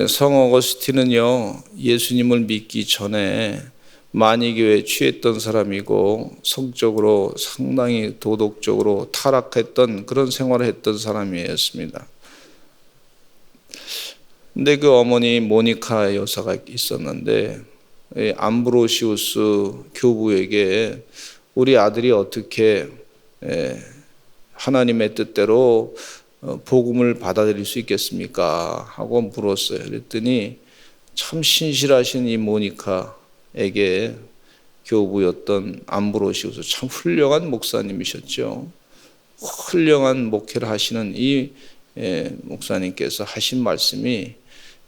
성 어거스틴은요, 예수님을 믿기 전에 마니교에 취했던 사람이고 성적으로 상당히 도덕적으로 타락했던 그런 생활을 했던 사람이었습니다. 근데 그 어머니 모니카 여사가 있었는데 암브로시우스 교부에게 우리 아들이 어떻게 하나님의 뜻대로 복음을 받아들일 수 있겠습니까? 하고 물었어요. 그랬더니 참 신실하신 이 모니카에게 교부였던 암브로시우스, 참 훌륭한 목사님이셨죠. 훌륭한 목회를 하시는 이 목사님께서 하신 말씀이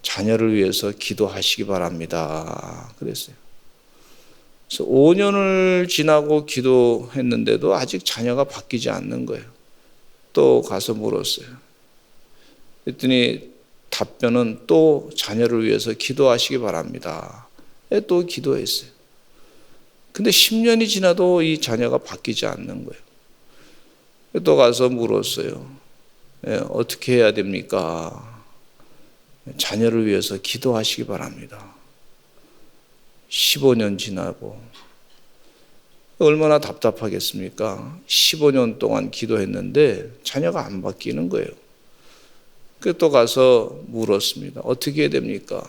자녀를 위해서 기도하시기 바랍니다. 그랬어요. 그래서 5년을 지나고 기도했는데도 아직 자녀가 바뀌지 않는 거예요. 또 가서 물었어요. 그랬더니 답변은 또 자녀를 위해서 기도하시기 바랍니다. 또 기도했어요. 근데 10년이 지나도 이 자녀가 바뀌지 않는 거예요. 또 가서 물었어요. 어떻게 해야 됩니까? 자녀를 위해서 기도하시기 바랍니다. 15년 지나고 얼마나 답답하겠습니까? 15년 동안 기도했는데 자녀가 안 바뀌는 거예요. 그래서 또 가서 물었습니다. 어떻게 해야 됩니까?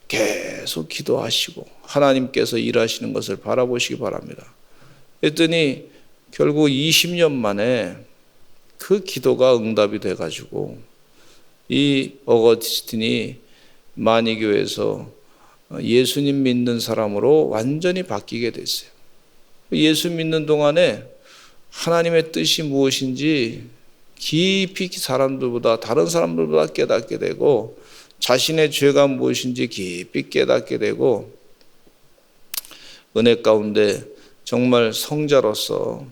계속 기도하시고 하나님께서 일하시는 것을 바라보시기 바랍니다. 그랬더니 결국 20년 만에 그 기도가 응답이 돼가지고 이 어거스틴이 마니교에서 예수님 믿는 사람으로 완전히 바뀌게 됐어요. 예수 믿는 동안에 하나님의 뜻이 무엇인지 깊이 사람들보다, 다른 사람들보다 깨닫게 되고 자신의 죄가 무엇인지 깊이 깨닫게 되고 은혜 가운데 정말 성자로서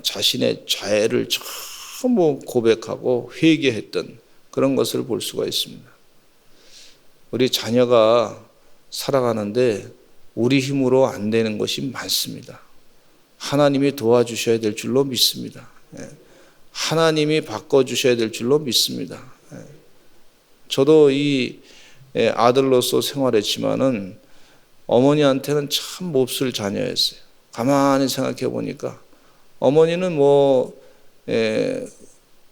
자신의 죄를 전부 고백하고 회개했던 그런 것을 볼 수가 있습니다. 우리 자녀가 살아가는데 우리 힘으로 안 되는 것이 많습니다. 하나님이 도와주셔야 될 줄로 믿습니다. 하나님이 바꿔주셔야 될 줄로 믿습니다. 저도 이 아들로서 생활했지만은 어머니한테는 참 몹쓸 자녀였어요. 가만히 생각해 보니까 어머니는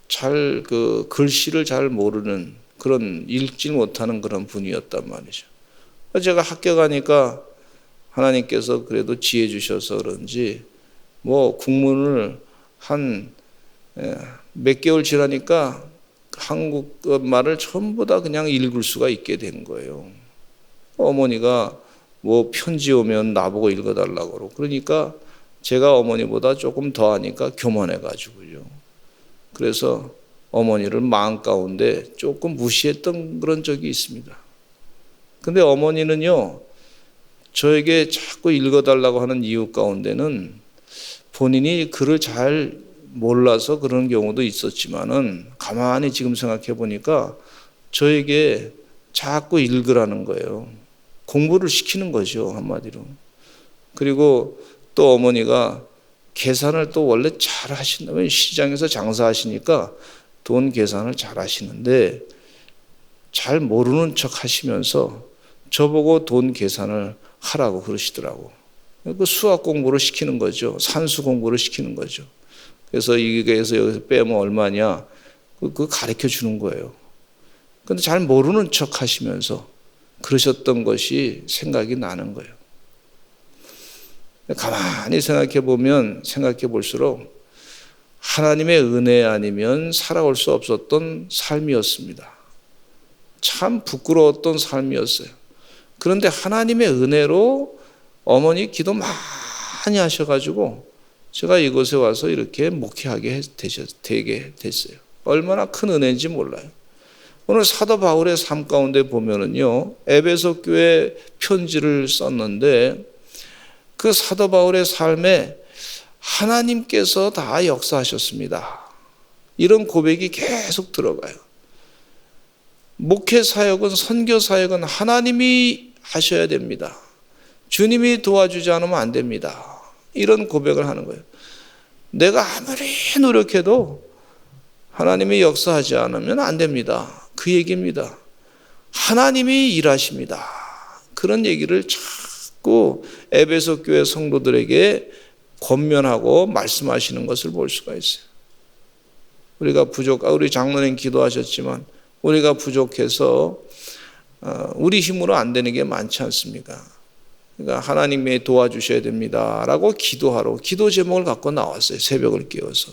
잘 글씨를 잘 모르는 그런 읽지 못하는 그런 분이었단 말이죠. 제가 학교 가니까 하나님께서 그래도 지혜 주셔서 그런지 국문을 한 몇 개월 지나니까 한국 말을 전부 다 그냥 읽을 수가 있게 된 거예요. 어머니가 편지 오면 나보고 읽어달라고 그러고 그러니까 제가 어머니보다 조금 더 하니까 교만해가지고요. 그래서 어머니를 마음 가운데 조금 무시했던 그런 적이 있습니다. 근데 어머니는요, 저에게 자꾸 읽어달라고 하는 이유 가운데는 본인이 글을 잘 몰라서 그런 경우도 있었지만은 가만히 지금 생각해 보니까 저에게 자꾸 읽으라는 거예요. 공부를 시키는 거죠, 한마디로. 그리고 또 어머니가 계산을 또 원래 잘 하신다면 시장에서 장사하시니까 돈 계산을 잘 하시는데 잘 모르는 척 하시면서 저보고 돈 계산을 하라고 그러시더라고. 그 수학 공부를 시키는 거죠. 산수 공부를 시키는 거죠. 그래서 이게서 여기서 빼면 얼마냐? 그거 가르쳐 주는 거예요. 근데 잘 모르는 척 하시면서 그러셨던 것이 생각이 나는 거예요. 가만히 생각해 볼수록 하나님의 은혜 아니면 살아올 수 없었던 삶이었습니다. 참 부끄러웠던 삶이었어요. 그런데 하나님의 은혜로 어머니 기도 많이 하셔가지고 제가 이곳에 와서 이렇게 목회하게 되게 됐어요. 얼마나 큰 은혜인지 몰라요. 오늘 사도 바울의 삶 가운데 보면은요, 에베소 교회 편지를 썼는데 그 사도 바울의 삶에 하나님께서 다 역사하셨습니다. 이런 고백이 계속 들어가요. 목회 사역은, 선교 사역은 하나님이 하셔야 됩니다. 주님이 도와주지 않으면 안 됩니다. 이런 고백을 하는 거예요. 내가 아무리 노력해도 하나님이 역사하지 않으면 안 됩니다. 그 얘기입니다. 하나님이 일하십니다. 그런 얘기를 자꾸 에베소 교회 성도들에게 권면하고 말씀하시는 것을 볼 수가 있어요. 우리 장로님 기도하셨지만 우리가 부족해서 우리 힘으로 안 되는 게 많지 않습니까? 그러니까 하나님이 도와주셔야 됩니다라고 기도하러 기도 제목을 갖고 나왔어요. 새벽을 깨워서.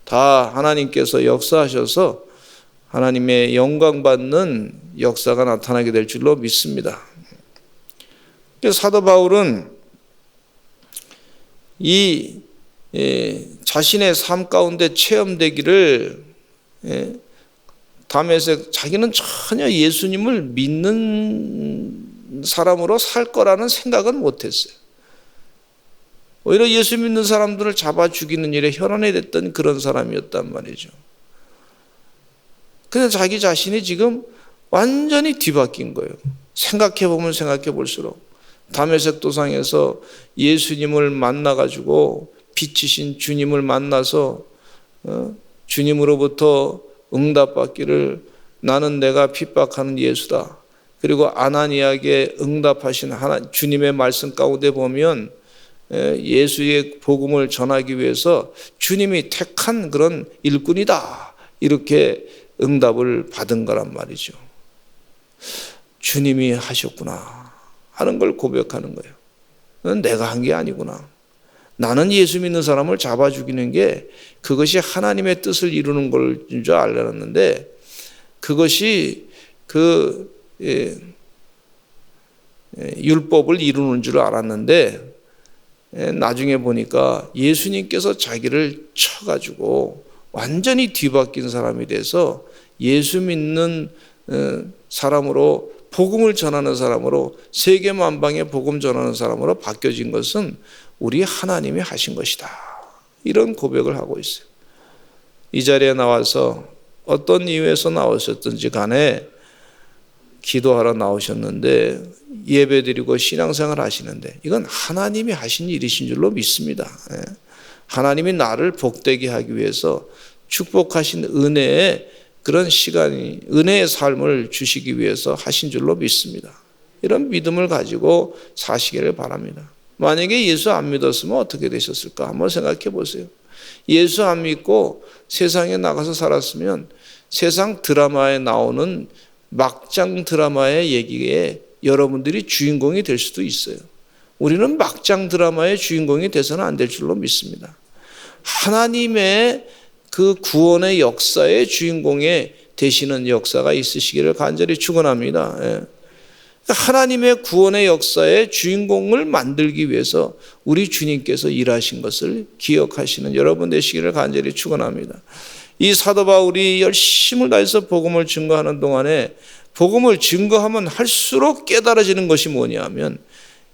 다 하나님께서 역사하셔서 하나님의 영광 받는 역사가 나타나게 될 줄로 믿습니다. 사도 바울은 이 자신의 삶 가운데 체험되기를 다메섹 자기는 전혀 예수님을 믿는 사람으로 살 거라는 생각은 못했어요. 오히려 예수 믿는 사람들을 잡아 죽이는 일에 혈안이 됐던 그런 사람이었단 말이죠. 그래서 자기 자신이 지금 완전히 뒤바뀐 거예요. 생각해 볼수록 다메섹 도상에서 예수님을 만나가지고 빛이신 주님을 만나서 주님으로부터 응답받기를 나는 내가 핍박하는 예수다. 그리고 아나니아에게 응답하신 주님의 말씀 가운데 보면 예수의 복음을 전하기 위해서 주님이 택한 그런 일꾼이다. 이렇게 응답을 받은 거란 말이죠. 주님이 하셨구나 하는 걸 고백하는 거예요. 내가 한 게 아니구나. 나는 예수 믿는 사람을 잡아 죽이는 게 그것이 하나님의 뜻을 이루는 걸 줄 알았는데 그것이 율법을 이루는 줄 알았는데 나중에 보니까 예수님께서 자기를 쳐가지고 완전히 뒤바뀐 사람이 돼서 예수 믿는 사람으로 복음을 전하는 사람으로 세계 만방에 복음 전하는 사람으로 바뀌어진 것은 우리 하나님이 하신 것이다. 이런 고백을 하고 있어요. 이 자리에 나와서 어떤 이유에서 나오셨든지 간에 기도하러 나오셨는데 예배드리고 신앙생활 하시는데 이건 하나님이 하신 일이신 줄로 믿습니다. 하나님이 나를 복되게 하기 위해서 축복하신 은혜의 그런 시간이 은혜의 삶을 주시기 위해서 하신 줄로 믿습니다. 이런 믿음을 가지고 사시기를 바랍니다. 만약에 예수 안 믿었으면 어떻게 되셨을까 한번 생각해 보세요. 예수 안 믿고 세상에 나가서 살았으면 세상 드라마에 나오는 막장 드라마의 얘기에 여러분들이 주인공이 될 수도 있어요. 우리는 막장 드라마의 주인공이 돼서는 안 될 줄로 믿습니다. 하나님의 그 구원의 역사의 주인공에 되시는 역사가 있으시기를 간절히 축원합니다. 하나님의 구원의 역사의 주인공을 만들기 위해서 우리 주님께서 일하신 것을 기억하시는 여러분 되시기를 간절히 축원합니다. 이 사도 바울이 열심을 다해서 복음을 증거하는 동안에 복음을 증거하면 할수록 깨달아지는 것이 뭐냐면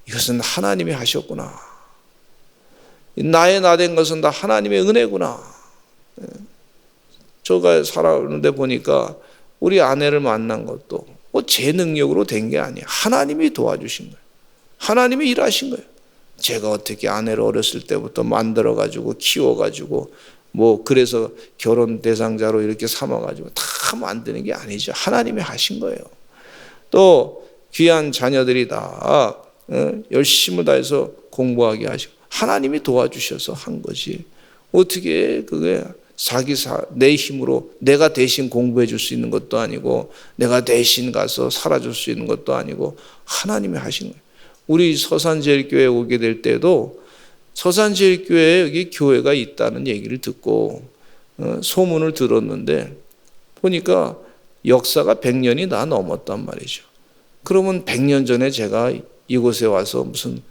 이것은 하나님이 하셨구나. 나의 나된 것은 다 하나님의 은혜구나. 저가 살아오는데 보니까 우리 아내를 만난 것도 제 능력으로 된 게 아니에요. 하나님이 도와주신 거예요. 하나님이 일하신 거예요. 제가 어떻게 아내를 어렸을 때부터 만들어가지고 키워가지고 그래서 결혼 대상자로 이렇게 삼아가지고 다 만드는 게 아니죠. 하나님이 하신 거예요. 또 귀한 자녀들이 다 열심을 다해서 공부하게 하시고 하나님이 도와주셔서 한 거지. 어떻게 그게 내 힘으로 내가 대신 공부해 줄 수 있는 것도 아니고 내가 대신 가서 살아줄 수 있는 것도 아니고 하나님이 하신 거예요. 우리 서산제일교회에 오게 될 때도 서산제일교회에 여기 교회가 있다는 얘기를 듣고 소문을 들었는데 보니까 역사가 100년이 다 넘었단 말이죠. 그러면 100년 전에 제가 이곳에 와서 무슨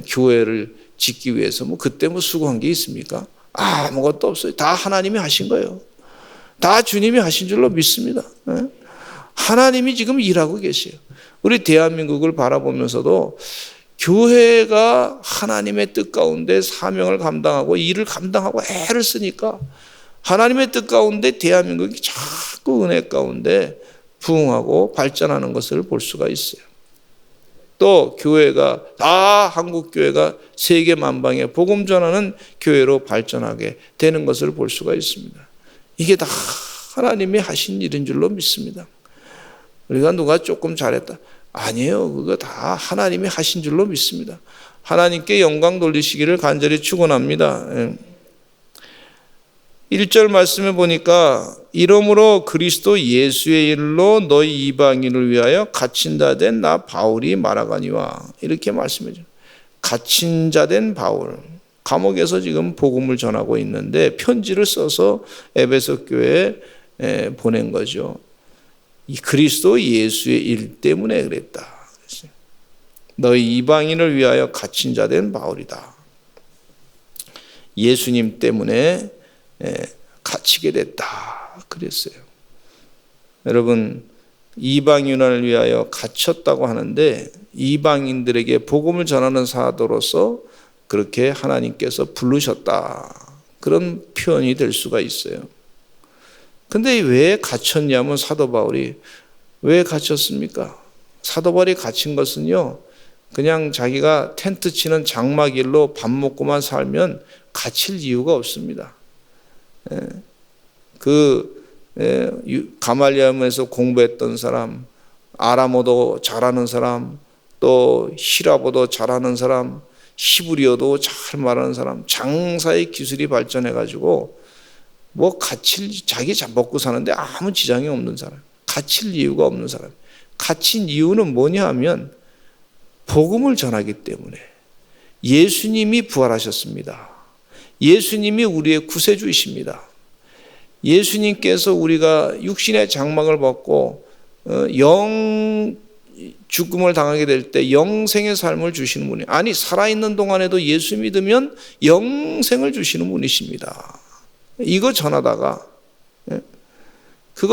교회를 짓기 위해서 그때 수고한 게 있습니까? 아무것도 없어요. 다 하나님이 하신 거예요. 다 주님이 하신 줄로 믿습니다. 하나님이 지금 일하고 계세요. 우리 대한민국을 바라보면서도 교회가 하나님의 뜻 가운데 사명을 감당하고 일을 감당하고 애를 쓰니까 하나님의 뜻 가운데 대한민국이 자꾸 은혜 가운데 부흥하고 발전하는 것을 볼 수가 있어요. 또 교회가 다 한국 교회가 세계 만방에 복음 전하는 교회로 발전하게 되는 것을 볼 수가 있습니다. 이게 다 하나님이 하신 일인 줄로 믿습니다. 우리가 누가 조금 잘했다. 아니에요. 그거 다 하나님이 하신 줄로 믿습니다. 하나님께 영광 돌리시기를 간절히 축원합니다. 1절 말씀에 보니까 이러므로 그리스도 예수의 일로 너희 이방인을 위하여 갇힌 자 된 나 바울이 말하거니와 이렇게 말씀해 줘요. 갇힌 자 된 바울, 감옥에서 지금 복음을 전하고 있는데 편지를 써서 에베소 교회에 보낸 거죠. 이 그리스도 예수의 일 때문에 그랬다. 너희 이방인을 위하여 갇힌 자 된 바울이다. 예수님 때문에 갇히게 됐다. 그랬어요. 여러분, 이방인을 위하여 갇혔다고 하는데 이방인들에게 복음을 전하는 사도로서 그렇게 하나님께서 부르셨다. 그런 표현이 될 수가 있어요. 근데 왜 갇혔냐면 사도 바울이 왜 갇혔습니까? 사도 바울이 갇힌 것은요, 그냥 자기가 텐트 치는 장막일로 밥 먹고만 살면 갇힐 이유가 없습니다. 가말리엘에서 공부했던 사람, 아람어도 잘하는 사람, 또 히라보도 잘하는 사람, 히브리어도 잘 말하는 사람, 장사의 기술이 발전해가지고 뭐 자기 먹고 사는데 아무 지장이 없는 사람, 갇힐 이유가 없는 사람. 갇힌 이유는 뭐냐 하면 복음을 전하기 때문에 예수님이 부활하셨습니다. 예수님이 우리의 구세주이십니다. 예수님께서 우리가 육신의 장막을 벗고 죽음을 당하게 될 때 영생의 삶을 주시는 분이, 아니 살아있는 동안에도 예수 믿으면 영생을 주시는 분이십니다. 그거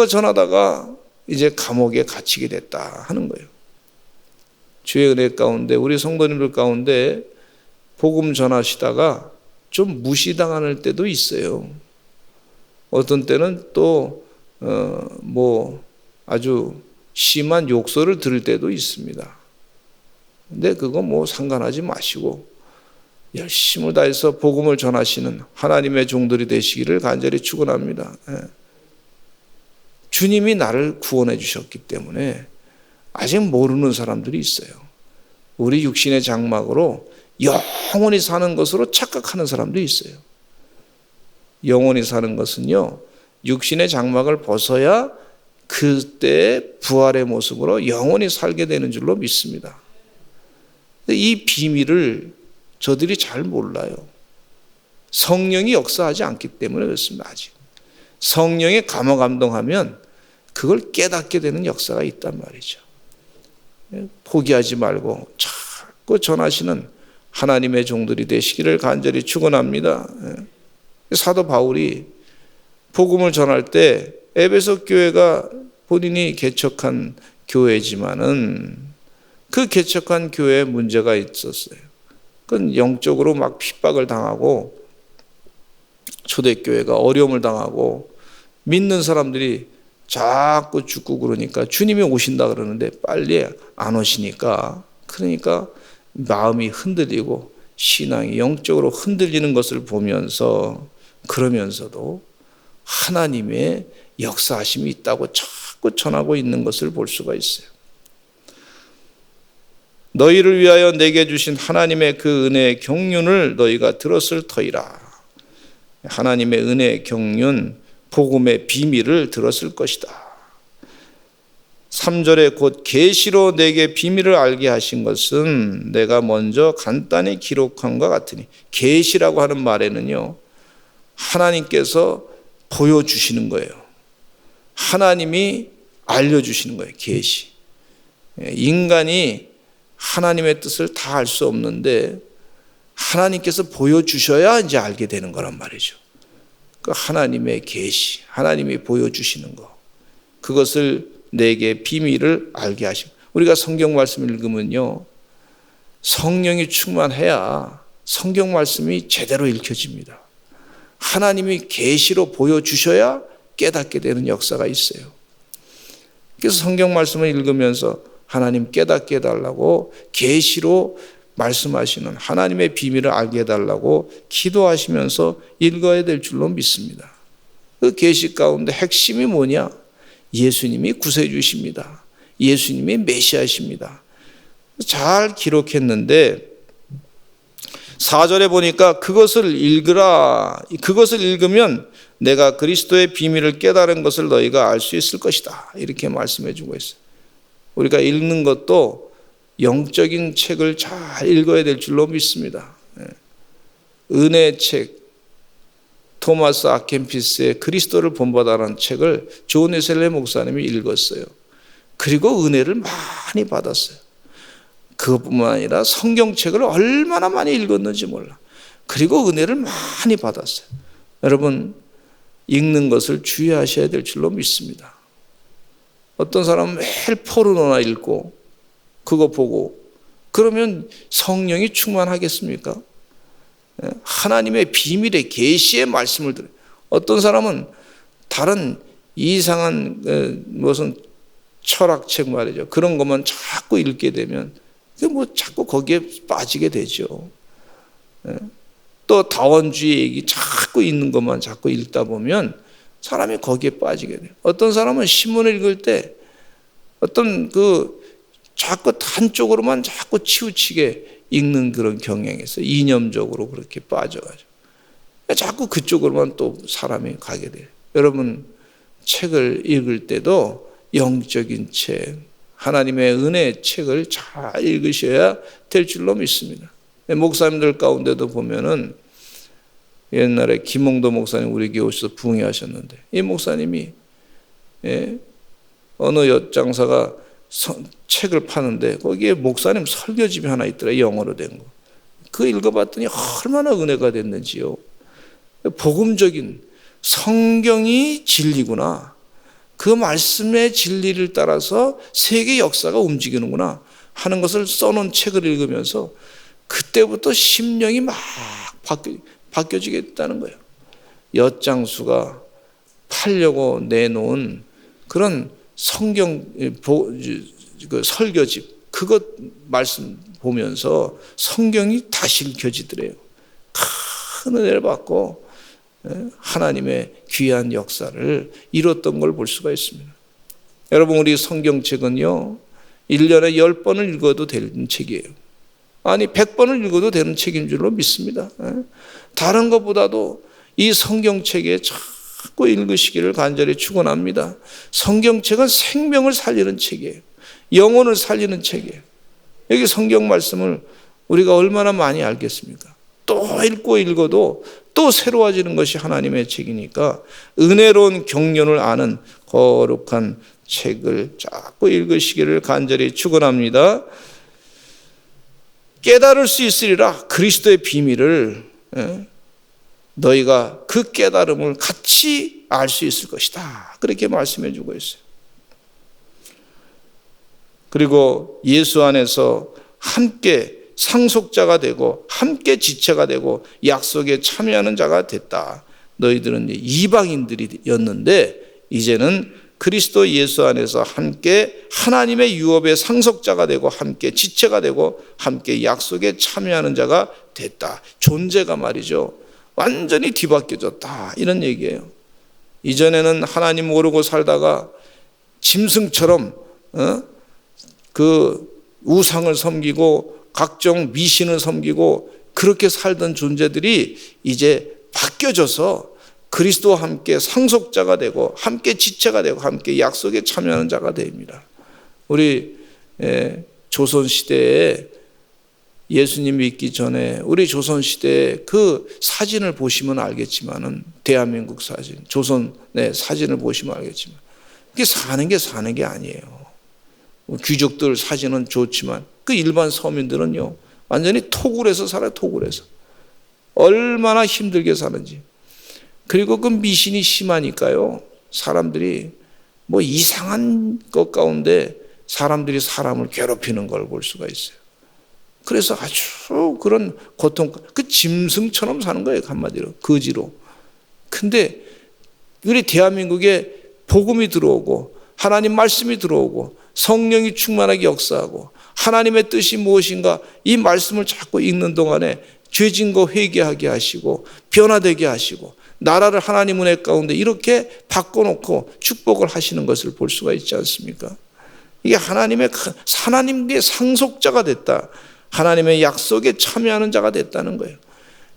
전하다가 이제 감옥에 갇히게 됐다 하는 거예요. 주의 은혜 가운데 우리 성도님들 가운데 복음 전하시다가 좀 무시당할 때도 있어요. 어떤 때는 또 아주 심한 욕설을 들을 때도 있습니다. 근데 그거 상관하지 마시고 열심을 다해서 복음을 전하시는 하나님의 종들이 되시기를 간절히 축원합니다. 주님이 나를 구원해 주셨기 때문에 아직 모르는 사람들이 있어요. 우리 육신의 장막으로 영원히 사는 것으로 착각하는 사람도 있어요. 영원히 사는 것은요, 육신의 장막을 벗어야 그때 부활의 모습으로 영원히 살게 되는 줄로 믿습니다. 이 비밀을 저들이 잘 몰라요. 성령이 역사하지 않기 때문에 그렇습니다. 아직 성령의 감화감동하면 그걸 깨닫게 되는 역사가 있단 말이죠. 포기하지 말고 자꾸 전하시는 하나님의 종들이 되시기를 간절히 축원합니다. 사도 바울이 복음을 전할 때 에베소 교회가 본인이 개척한 교회지만은 그 개척한 교회에 문제가 있었어요. 그건 영적으로 막 핍박을 당하고 초대교회가 어려움을 당하고 믿는 사람들이 자꾸 죽고 그러니까 주님이 오신다 그러는데 빨리 안 오시니까, 그러니까 마음이 흔들리고 신앙이 영적으로 흔들리는 것을 보면서, 그러면서도 하나님의 역사하심이 있다고 자꾸 전하고 있는 것을 볼 수가 있어요. 너희를 위하여 내게 주신 하나님의 그 은혜의 경륜을 너희가 들었을 터이라. 하나님의 은혜의 경륜, 복음의 비밀을 들었을 것이다. 3절에 곧 계시로 내게 비밀을 알게 하신 것은 내가 먼저 간단히 기록한 것 같으니, 계시라고 하는 말에는요, 하나님께서 보여주시는 거예요. 하나님이 알려주시는 거예요. 계시. 인간이 하나님의 뜻을 다 알 수 없는데 하나님께서 보여주셔야 이제 알게 되는 거란 말이죠. 그 하나님의 계시, 하나님이 보여주시는 거, 그것을 내게 비밀을 알게 하시고, 우리가 성경 말씀을 읽으면요, 성령이 충만해야 성경 말씀이 제대로 읽혀집니다. 하나님이 계시로 보여주셔야 깨닫게 되는 역사가 있어요. 그래서 성경 말씀을 읽으면서 하나님 깨닫게 해달라고, 계시로 말씀하시는 하나님의 비밀을 알게 해달라고 기도하시면서 읽어야 될 줄로 믿습니다. 그 계시 가운데 핵심이 뭐냐? 예수님이 구세주십니다. 예수님이 메시아이십니다. 잘 기록했는데 4절에 보니까 그것을 읽으라. 그것을 읽으면 내가 그리스도의 비밀을 깨달은 것을 너희가 알 수 있을 것이다. 이렇게 말씀해 주고 있어요. 우리가 읽는 것도 영적인 책을 잘 읽어야 될 줄로 믿습니다. 은혜의 책, 토마스 아켄피스의 그리스도를 본받아라는 책을 존 웨슬리 목사님이 읽었어요. 그리고 은혜를 많이 받았어요. 그것뿐만 아니라 성경책을 얼마나 많이 읽었는지 몰라. 그리고 은혜를 많이 받았어요. 여러분, 읽는 것을 주의하셔야 될 줄로 믿습니다. 어떤 사람은 매일 포르노나 읽고 그거 보고 그러면 성령이 충만하겠습니까? 하나님의 비밀의 계시의 말씀을 들어요. 어떤 사람은 다른 이상한 무슨 철학책 말이죠. 그런 것만 자꾸 읽게 되면 자꾸 거기에 빠지게 되죠. 또 다원주의 얘기 자꾸 있는 것만 자꾸 읽다 보면 사람이 거기에 빠지게 돼요. 어떤 사람은 신문을 읽을 때 어떤 자꾸 한쪽으로만 자꾸 치우치게 읽는 그런 경향이 있어요. 이념적으로 그렇게 빠져가지고. 자꾸 그쪽으로만 또 사람이 가게 돼요. 여러분, 책을 읽을 때도 영적인 책, 하나님의 은혜의 책을 잘 읽으셔야 될 줄로 믿습니다. 목사님들 가운데도 보면은 옛날에 김홍도 목사님 우리 교회 오셔서 부흥회하셨는데 이 목사님이 어느 엿장사가 책을 파는데 거기에 목사님 설교집이 하나 있더라. 영어로 된 거. 그거 읽어봤더니 얼마나 은혜가 됐는지요. 복음적인 성경이 진리구나. 그 말씀의 진리를 따라서 세계 역사가 움직이는구나 하는 것을 써놓은 책을 읽으면서 그때부터 심령이 막 바뀌어지게 됐다는 거예요. 엿장수가 팔려고 내놓은 그런 성경 설교집 그것 말씀 보면서 성경이 다시 읽혀지더래요. 큰 은혜를 받고 하나님의 귀한 역사를 이뤘던 걸 볼 수가 있습니다. 여러분, 우리 성경책은요 1년에 10번을 읽어도 되는 책이에요. 아니 100번을 읽어도 되는 책인 줄로 믿습니다. 다른 것보다도 이 성경책에 자꾸 읽으시기를 간절히 축원합니다. 성경책은 생명을 살리는 책이에요. 영혼을 살리는 책이에요. 여기 성경 말씀을 우리가 얼마나 많이 알겠습니까? 또 읽고 읽어도 또 새로워지는 것이 하나님의 책이니까 은혜로운 경륜을 아는 거룩한 책을 자꾸 읽으시기를 간절히 축원합니다. 깨달을 수 있으리라. 그리스도의 비밀을 너희가 그 깨달음을 같이 알 수 있을 것이다. 그렇게 말씀해 주고 있어요. 그리고 예수 안에서 함께 상속자가 되고 함께 지체가 되고 약속에 참여하는 자가 됐다. 너희들은 이방인들이었는데 이제는 그리스도 예수 안에서 함께 하나님의 유업의 상속자가 되고 함께 지체가 되고 함께 약속에 참여하는 자가 됐다. 존재가 말이죠. 완전히 뒤바뀌어졌다. 이런 얘기예요. 이전에는 하나님 모르고 살다가 짐승처럼 그 우상을 섬기고 각종 미신을 섬기고 그렇게 살던 존재들이 이제 바뀌어져서 그리스도와 함께 상속자가 되고 함께 지체가 되고 함께 약속에 참여하는 자가 됩니다. 우리 조선시대에 예수님 믿기 전에 우리 조선시대에 그 사진을 보시면 알겠지만은 대한민국 사진, 조선의 사진을 보시면 알겠지만 그게 사는 게 아니에요. 귀족들 사진은 좋지만 그 일반 서민들은요 완전히 토굴에서 살아요. 토굴에서 얼마나 힘들게 사는지. 그리고 그 미신이 심하니까요 사람들이 뭐 이상한 것 가운데 사람들이 사람을 괴롭히는 걸 볼 수가 있어요. 그래서 아주 그런 고통, 그 짐승처럼 사는 거예요. 한마디로 거지로. 근데 우리 대한민국에 복음이 들어오고 하나님 말씀이 들어오고 성령이 충만하게 역사하고 하나님의 뜻이 무엇인가 이 말씀을 자꾸 읽는 동안에 죄진 거 회개하게 하시고 변화되게 하시고 나라를 하나님 은혜 가운데 이렇게 바꿔놓고 축복을 하시는 것을 볼 수가 있지 않습니까? 이게 하나님의 상속자가 됐다. 하나님의 약속에 참여하는 자가 됐다는 거예요.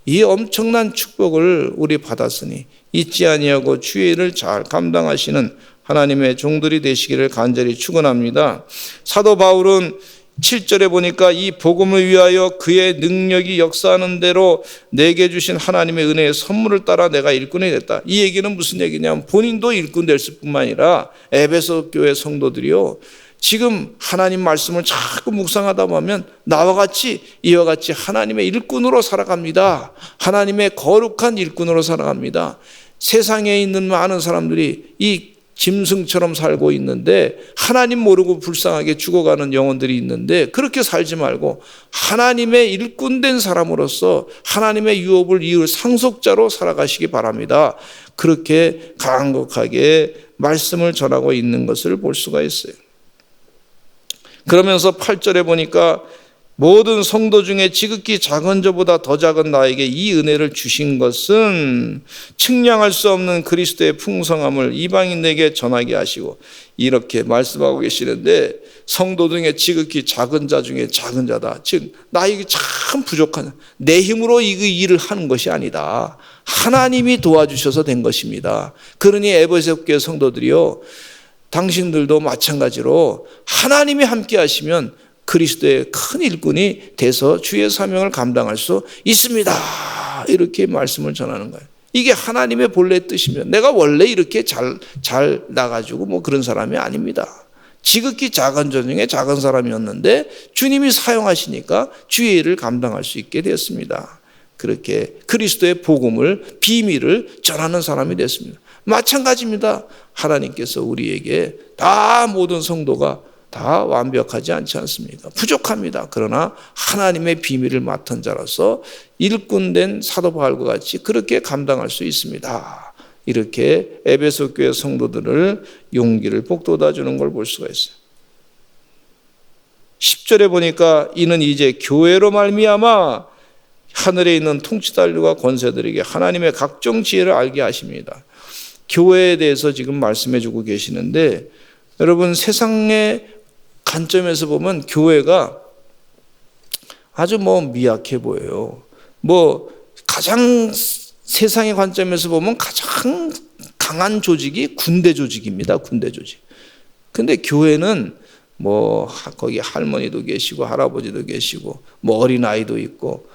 이 엄청난 축복을 우리 받았으니 잊지 아니하고 주의 일을 잘 감당하시는 하나님의 종들이 되시기를 간절히 축원합니다. 사도 바울은 7절에 보니까 이 복음을 위하여 그의 능력이 역사하는 대로 내게 주신 하나님의 은혜의 선물을 따라 내가 일꾼이 됐다. 이 얘기는 무슨 얘기냐면 본인도 일꾼 됐을 뿐만 아니라 에베소 교회 성도들이요, 지금 하나님 말씀을 자꾸 묵상하다 보면 나와 같이 이와 같이 하나님의 일꾼으로 살아갑니다. 하나님의 거룩한 일꾼으로 살아갑니다. 세상에 있는 많은 사람들이 이 짐승처럼 살고 있는데 하나님 모르고 불쌍하게 죽어가는 영혼들이 있는데 그렇게 살지 말고 하나님의 일꾼된 사람으로서 하나님의 유업을 이을 상속자로 살아가시기 바랍니다. 그렇게 강력하게 말씀을 전하고 있는 것을 볼 수가 있어요. 그러면서 8절에 보니까 모든 성도 중에 지극히 작은 자보다 더 작은 나에게 이 은혜를 주신 것은 측량할 수 없는 그리스도의 풍성함을 이방인에게 전하게 하시고, 이렇게 말씀하고 계시는데 성도 중에 지극히 작은 자 중에 작은 자다. 즉 나에게 참 부족한, 내 힘으로 이 일을 하는 것이 아니다. 하나님이 도와주셔서 된 것입니다. 그러니 에베소 교회 성도들이요, 당신들도 마찬가지로 하나님이 함께 하시면 그리스도의 큰 일꾼이 돼서 주의 사명을 감당할 수 있습니다. 이렇게 말씀을 전하는 거예요. 이게 하나님의 본래 뜻이면 내가 원래 이렇게 잘 나가지고 뭐 그런 사람이 아닙니다. 지극히 작은 자 중에 작은 사람이었는데 주님이 사용하시니까 주의 일을 감당할 수 있게 되었습니다. 그렇게 그리스도의 복음을, 비밀을 전하는 사람이 됐습니다. 마찬가지입니다. 하나님께서 우리에게 다 모든 성도가 다 완벽하지 않지 않습니까? 부족합니다. 그러나 하나님의 비밀을 맡은 자로서 일꾼된 사도 바울과 같이 그렇게 감당할 수 있습니다. 이렇게 에베소 교회 성도들을 용기를 북돋아 주는 걸 볼 수가 있어요. 10절에 보니까 이는 이제 교회로 말미암아 하늘에 있는 통치자들과 권세들에게 하나님의 각종 지혜를 알게 하십니다. 교회에 대해서 지금 말씀해 주고 계시는데, 여러분 세상의 관점에서 보면 교회가 아주 미약해 보여요. 가장 세상의 관점에서 보면 가장 강한 조직이 군대 조직입니다. 군대 조직. 근데 교회는 거기 할머니도 계시고 할아버지도 계시고 어린아이도 있고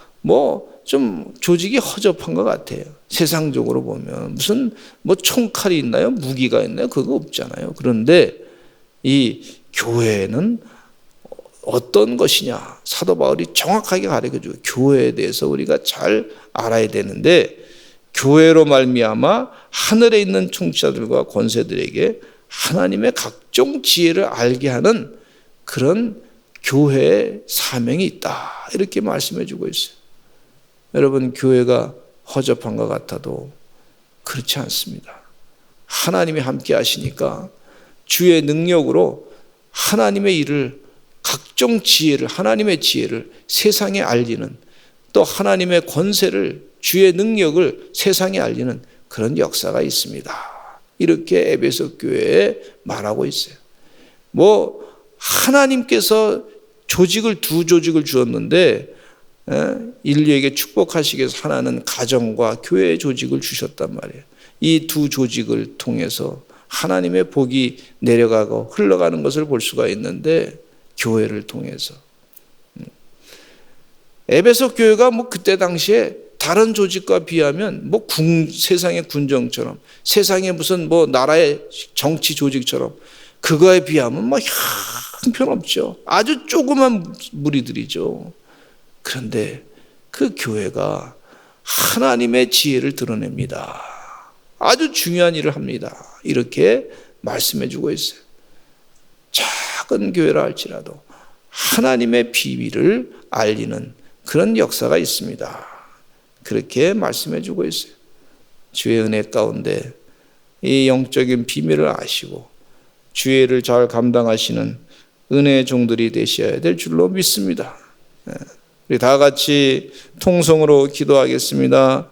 좀 조직이 허접한 것 같아요. 세상적으로 보면 무슨 총칼이 있나요? 무기가 있나요? 그거 없잖아요. 그런데 이 교회는 어떤 것이냐, 사도 바울이 정확하게 가르쳐줘요. 교회에 대해서 우리가 잘 알아야 되는데, 교회로 말미암아 하늘에 있는 총치자들과 권세들에게 하나님의 각종 지혜를 알게 하는 그런 교회의 사명이 있다. 이렇게 말씀해 주고 있어요. 여러분, 교회가 허접한 것 같아도 그렇지 않습니다. 하나님이 함께 하시니까 주의 능력으로 하나님의 일을, 각종 지혜를, 하나님의 지혜를 세상에 알리는, 또 하나님의 권세를, 주의 능력을 세상에 알리는 그런 역사가 있습니다. 이렇게 에베소 교회에 말하고 있어요. 하나님께서 두 조직을 주었는데 인류에게 축복하시기 위해서 하나는 가정과 교회의 조직을 주셨단 말이에요. 이 두 조직을 통해서 하나님의 복이 내려가고 흘러가는 것을 볼 수가 있는데, 교회를 통해서 에베소 교회가 그때 당시에 다른 조직과 비하면 세상의 군정처럼, 세상의 무슨 나라의 정치 조직처럼 그거에 비하면 형편없죠. 아주 조그만 무리들이죠. 그런데 그 교회가 하나님의 지혜를 드러냅니다. 아주 중요한 일을 합니다. 이렇게 말씀해 주고 있어요. 작은 교회라 할지라도 하나님의 비밀을 알리는 그런 역사가 있습니다. 그렇게 말씀해 주고 있어요. 주의 은혜 가운데 이 영적인 비밀을 아시고 주의 일을 잘 감당하시는 은혜의 종들이 되셔야 될 줄로 믿습니다. 우리 다 같이 통성으로 기도하겠습니다.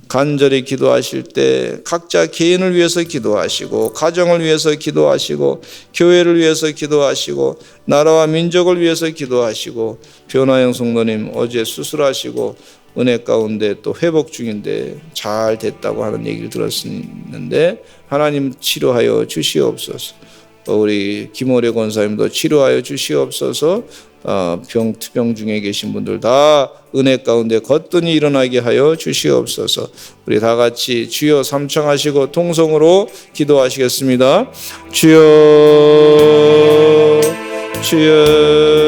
간절히 기도하실 때 각자 개인을 위해서 기도하시고 가정을 위해서 기도하시고 교회를 위해서 기도하시고 나라와 민족을 위해서 기도하시고 변화영 성도님 어제 수술하시고 은혜 가운데 또 회복 중인데 잘 됐다고 하는 얘기를 들었는데 하나님 치료하여 주시옵소서. 우리 김오래 권사님도 치료하여 주시옵소서. 투병 중에 계신 분들 다 은혜 가운데 거뜬히 일어나게 하여 주시옵소서. 우리 다 같이 주여 삼창하시고 통성으로 기도하시겠습니다. 주여 주여